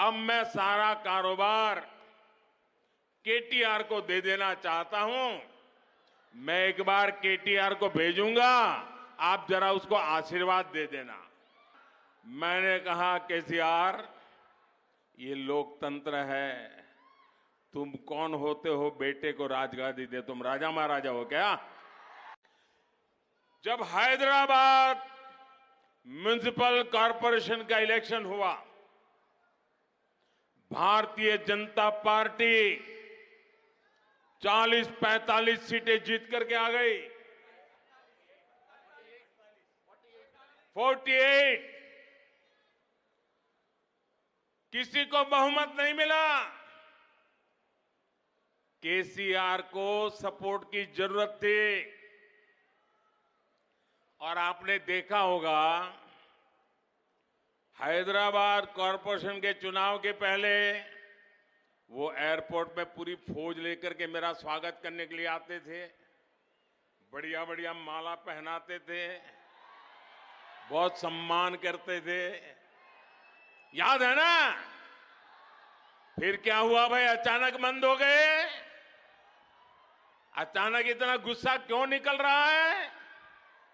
अब मैं सारा कारोबार केटीआर को दे देना चाहता हूं। मैं एक बार केटीआर को भेजूंगा, आप जरा उसको आशीर्वाद दे देना। मैंने कहा केसीआर, ये लोकतंत्र है, तुम कौन होते हो बेटे को राजगादी दे, तुम राजा महाराजा हो क्या? जब हैदराबाद म्युनिसिपल कॉरपोरेशन का इलेक्शन हुआ, भारतीय जनता पार्टी 40-45 सीटें जीत करके आ गई। 48 किसी को बहुमत नहीं मिला। केसीआर को सपोर्ट की जरूरत थी। और आपने देखा होगा, हैदराबाद कॉरपोरेशन के चुनाव के पहले वो एयरपोर्ट में पूरी फौज लेकर के मेरा स्वागत करने के लिए आते थे, बढ़िया बढ़िया माला पहनाते थे, बहुत सम्मान करते थे, याद है ना? फिर क्या हुआ भाई, अचानक बंद हो गए। अचानक इतना गुस्सा क्यों निकल रहा है?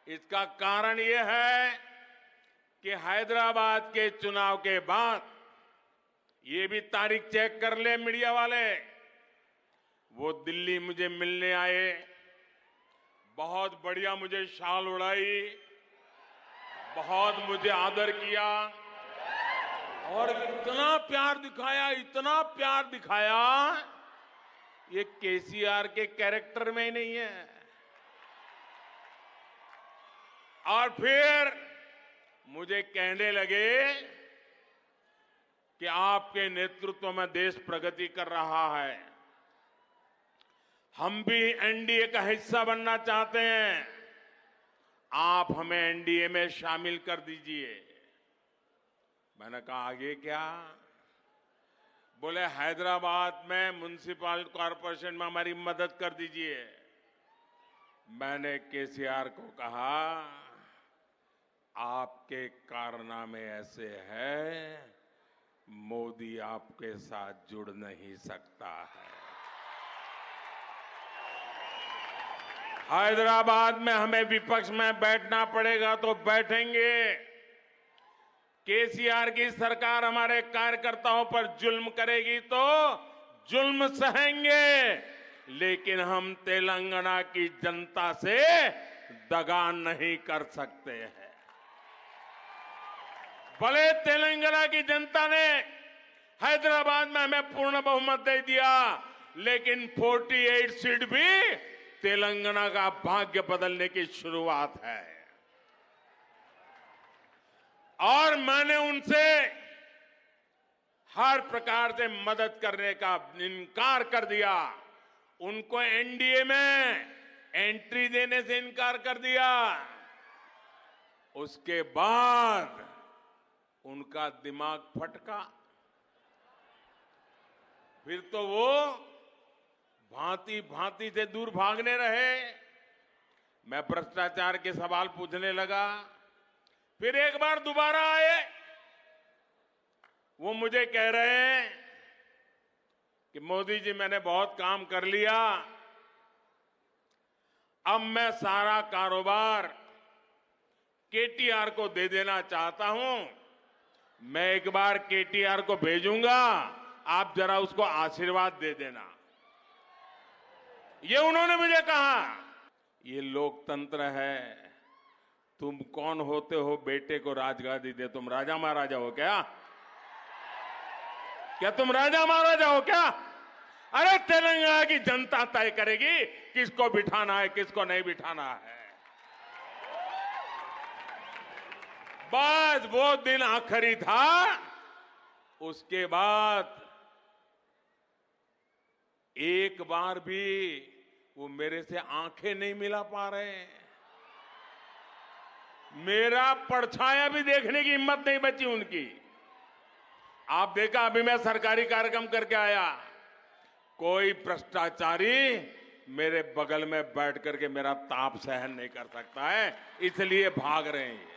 इसका कारण यह है कि हैदराबाद के चुनाव के बाद, ये भी तारीख चेक कर ले मीडिया वाले, वो दिल्ली मुझे मिलने आए, बहुत बढ़िया मुझे शाल उड़ाई, बहुत मुझे आदर किया और इतना प्यार दिखाया, ये केसीआर के कैरेक्टर में ही नहीं है। और फिर मुझे कहने लगे कि आपके नेतृत्व में देश प्रगति कर रहा है, हम भी एनडीए का हिस्सा बनना चाहते हैं, आप हमें एनडीए में शामिल कर दीजिए। मैंने कहा आगे क्या? बोले हैदराबाद में म्युनिसिपल कॉरपोरेशन में हमारी मदद कर दीजिए। मैंने केसीआर को कहा, आपके कारनामे ऐसे हैं, मोदी आपके साथ जुड़ नहीं सकता है। हैदराबाद में हमें विपक्ष में बैठना पड़ेगा तो बैठेंगे। केसीआर की सरकार हमारे कार्यकर्ताओं पर जुल्म करेगी तो जुल्म सहेंगे, लेकिन हम तेलंगाना की जनता से दगा नहीं कर सकते हैं। भले तेलंगाना की जनता ने हैदराबाद में हमें पूर्ण बहुमत दे दिया, लेकिन 48 सीट भी तेलंगाना का भाग्य बदलने की शुरुआत है। और मैंने उनसे हर प्रकार से मदद करने का इनकार कर दिया। उनको एनडीए में एंट्री देने से इनकार कर दिया। उसके बाद उनका दिमाग फटका, फिर तो वो भांति भांति से दूर भागने रहे। मैं भ्रष्टाचार के सवाल पूछने लगा, फिर एक बार दोबारा आए। वो मुझे कह रहे हैं कि मोदी जी, मैंने बहुत काम कर लिया, अब मैं सारा कारोबार केटीआर को दे देना चाहता हूं। मैं एक बार केटीआर को भेजूंगा, आप जरा उसको आशीर्वाद दे देना। ये उन्होंने मुझे कहा। ये लोकतंत्र है, तुम कौन होते हो बेटे को राजगादी दे, तुम राजा महाराजा हो क्या? क्या तुम राजा महाराजा हो क्या? अरे तेलंगाना की जनता तय करेगी किसको बिठाना है, किसको नहीं बिठाना है। बस वो दिन आखिरी था। उसके बाद एक बार भी वो मेरे से आंखें नहीं मिला पा रहे हैं। मेरा परछाया भी देखने की हिम्मत नहीं बची उनकी। आप देखा, अभी मैं सरकारी कार्यक्रम करके आया, कोई भ्रष्टाचारी मेरे बगल में बैठ करके मेरा ताप सहन नहीं कर सकता है, इसलिए भाग रहे हैं।